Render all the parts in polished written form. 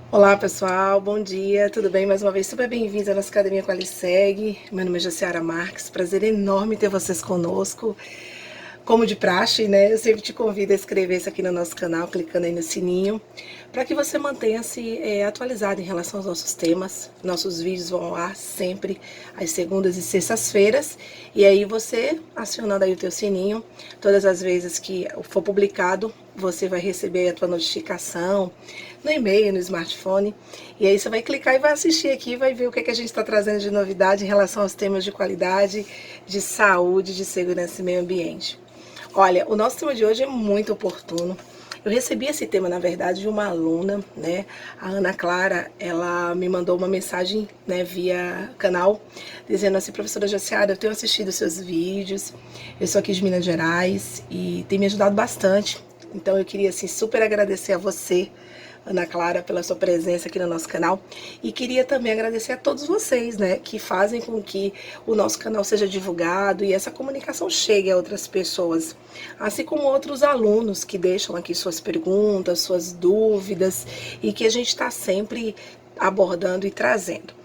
Olá pessoal, bom dia, tudo bem? Mais uma vez, super bem-vindos à nossa Academia Qualiseg. Meu nome é Jaciara Marques, prazer enorme ter vocês conosco. Como de praxe, né? Eu sempre te convido a inscrever-se aqui no nosso canal, clicando aí no sininho, para que você mantenha-se atualizado em relação aos nossos temas. Nossos vídeos vão ao ar sempre às segundas e sextas-feiras, e aí você, acionando aí o teu sininho, todas as vezes que for publicado, você vai receber a tua notificação no e-mail, no smartphone, e aí você vai clicar e vai assistir aqui, vai ver o que a gente está trazendo de novidade em relação aos temas de qualidade, de saúde, de segurança e meio ambiente. Olha, o nosso tema de hoje é muito oportuno. Eu recebi esse tema, na verdade, de uma aluna, né? A Ana Clara, ela me mandou uma mensagem, né, via canal, dizendo assim: professora Jaciara, eu tenho assistido seus vídeos, eu sou aqui de Minas Gerais e tem me ajudado bastante. Então eu queria, assim, super agradecer a você, Ana Clara, pela sua presença aqui no nosso canal. E queria também agradecer a todos vocês, né, que fazem com que o nosso canal seja divulgado e essa comunicação chegue a outras pessoas. Assim como outros alunos que deixam aqui suas perguntas, suas dúvidas e que a gente está sempre abordando e trazendo.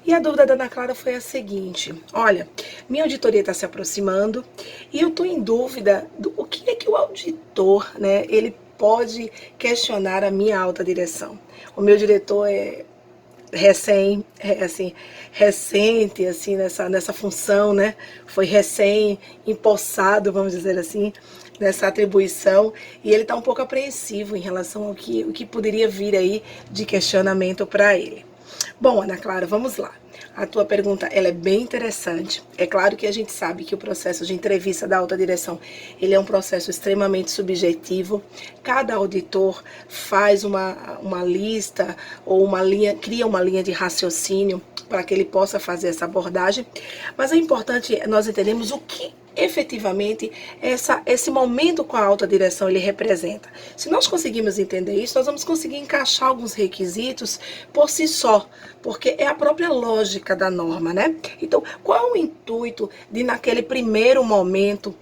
E a dúvida da Ana Clara foi a seguinte: olha, minha auditoria está se aproximando e eu estou em dúvida do o que é que o auditor, né, ele pode questionar a minha alta direção. O meu diretor é recente, assim, nessa função, né? Foi recém empossado, vamos dizer assim, nessa atribuição, e ele está um pouco apreensivo em relação ao que poderia vir aí de questionamento para ele. Bom, Ana Clara, vamos lá. A tua pergunta, ela é bem interessante. É claro que a gente sabe que o processo de entrevista da alta direção, ele é um processo extremamente subjetivo. Cada auditor faz uma lista ou uma linha, cria uma linha de raciocínio para que ele possa fazer essa abordagem. Mas é importante nós entendermos o que efetivamente esse momento com a alta direção ele representa. Se nós conseguirmos entender isso, nós vamos conseguir encaixar alguns requisitos por si só, porque é a própria lógica da norma, né? Então, qual é o intuito de naquele primeiro momento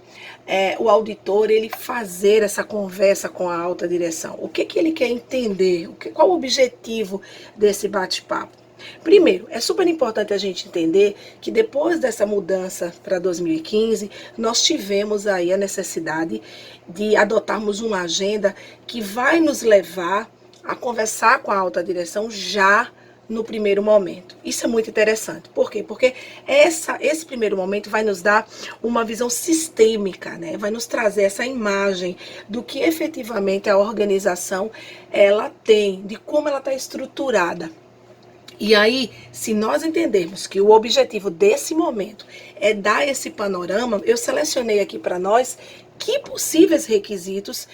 o auditor ele fazer essa conversa com a alta direção? O que ele quer entender? Qual o objetivo desse bate-papo? Primeiro, é super importante a gente entender que depois dessa mudança para 2015, nós tivemos aí a necessidade de adotarmos uma agenda que vai nos levar a conversar com a alta direção já no primeiro momento. Isso é muito interessante. Por quê? Porque esse primeiro momento vai nos dar uma visão sistêmica, né? Vai nos trazer essa imagem do que efetivamente a organização ela tem, de como ela está estruturada. E aí, se nós entendermos que o objetivo desse momento é dar esse panorama, eu selecionei aqui para nós que possíveis requisitos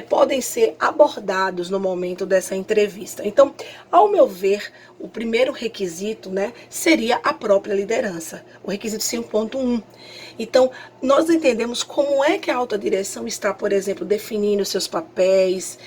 podem ser abordados no momento dessa entrevista. Então, ao meu ver, o primeiro requisito, né, seria a própria liderança, o requisito 5.1. Então, nós entendemos como é que a alta direção está, por exemplo, definindo seus papéis,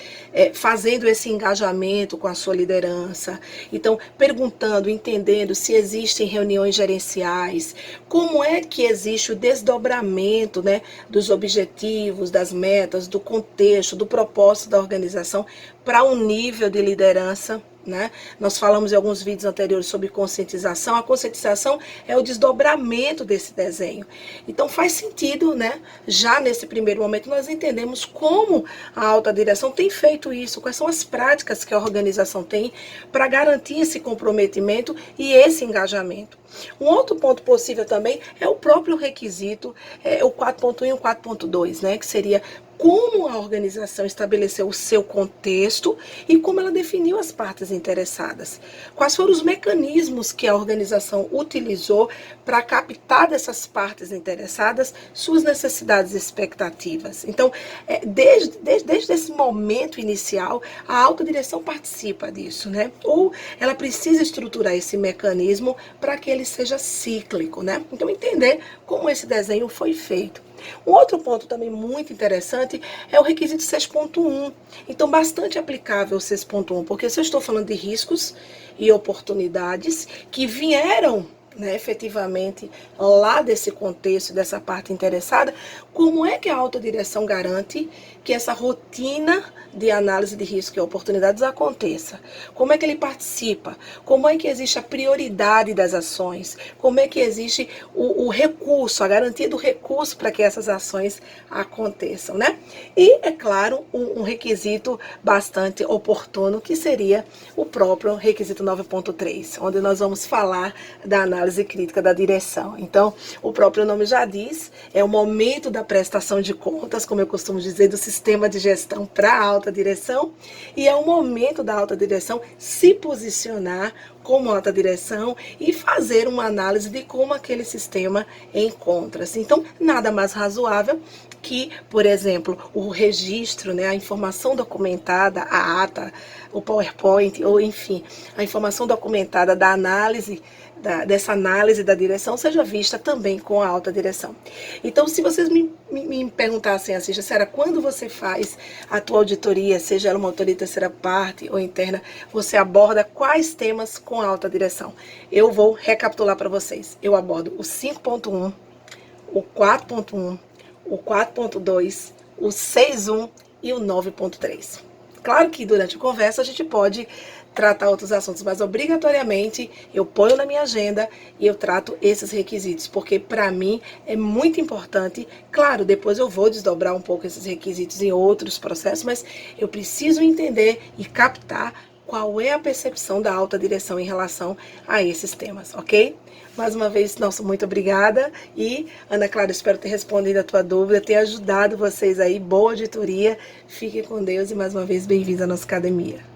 fazendo esse engajamento com a sua liderança. Então, perguntando, entendendo se existem reuniões gerenciais, como é que existe o desdobramento, né, dos objetivos, das metas, do contexto, do propósito da organização para um nível de liderança, né? Nós falamos em alguns vídeos anteriores sobre conscientização. A conscientização é o desdobramento desse desenho. Então faz sentido, né? Já nesse primeiro momento nós entendemos como a alta direção tem feito isso, quais são as práticas que a organização tem para garantir esse comprometimento e esse engajamento. Um outro ponto possível também é o próprio requisito, o 4.1 e o 4.2, né? Que seria como a organização estabeleceu o seu contexto e como ela definiu as partes interessadas. Quais foram os mecanismos que a organização utilizou para captar dessas partes interessadas suas necessidades e expectativas. Então, desde esse momento inicial, a alta direção participa disso, né? Ou ela precisa estruturar esse mecanismo para que ele seja cíclico, né? Então, entender como esse desenho foi feito. Um outro ponto também muito interessante é o requisito 6.1. Então, bastante aplicável o 6.1, porque se eu estou falando de riscos e oportunidades que vieram né, efetivamente, lá desse contexto, dessa parte interessada, como é que a autodireção garante que essa rotina de análise de risco e oportunidades aconteça? Como é que ele participa? Como é que existe a prioridade das ações? Como é que existe o recurso, a garantia do recurso para que essas ações aconteçam, né? E, é claro, um requisito bastante oportuno, que seria o próprio requisito 9.3, onde nós vamos falar da análise crítica da direção. Então, o próprio nome já diz, é o momento da prestação de contas, como eu costumo dizer, do sistema de gestão para a alta direção, e é o momento da alta direção se posicionar como alta direção e fazer uma análise de como aquele sistema encontra-se. Então, nada mais razoável que, por exemplo, o registro, né, a informação documentada, a ata, o PowerPoint, ou enfim, a informação documentada da análise, dessa análise da direção, seja vista também com a alta direção. Então, se vocês me perguntassem assim, Jaciara, quando você faz a tua auditoria, seja ela uma auditoria de terceira parte ou interna, você aborda quais temas com a alta direção? Eu vou recapitular para vocês. Eu abordo o 5.1, o 4.1, o 4.2, o 6.1 e o 9.3. Claro que durante a conversa a gente pode tratar outros assuntos, mas obrigatoriamente eu ponho na minha agenda e eu trato esses requisitos, porque para mim é muito importante. Claro, depois eu vou desdobrar um pouco esses requisitos em outros processos, mas eu preciso entender e captar qual é a percepção da alta direção em relação a esses temas, ok? Mais uma vez, nosso muito obrigada. E, Ana Clara, espero ter respondido a tua dúvida, ter ajudado vocês aí. Boa auditoria. Fique com Deus e, mais uma vez, bem-vindos à nossa academia.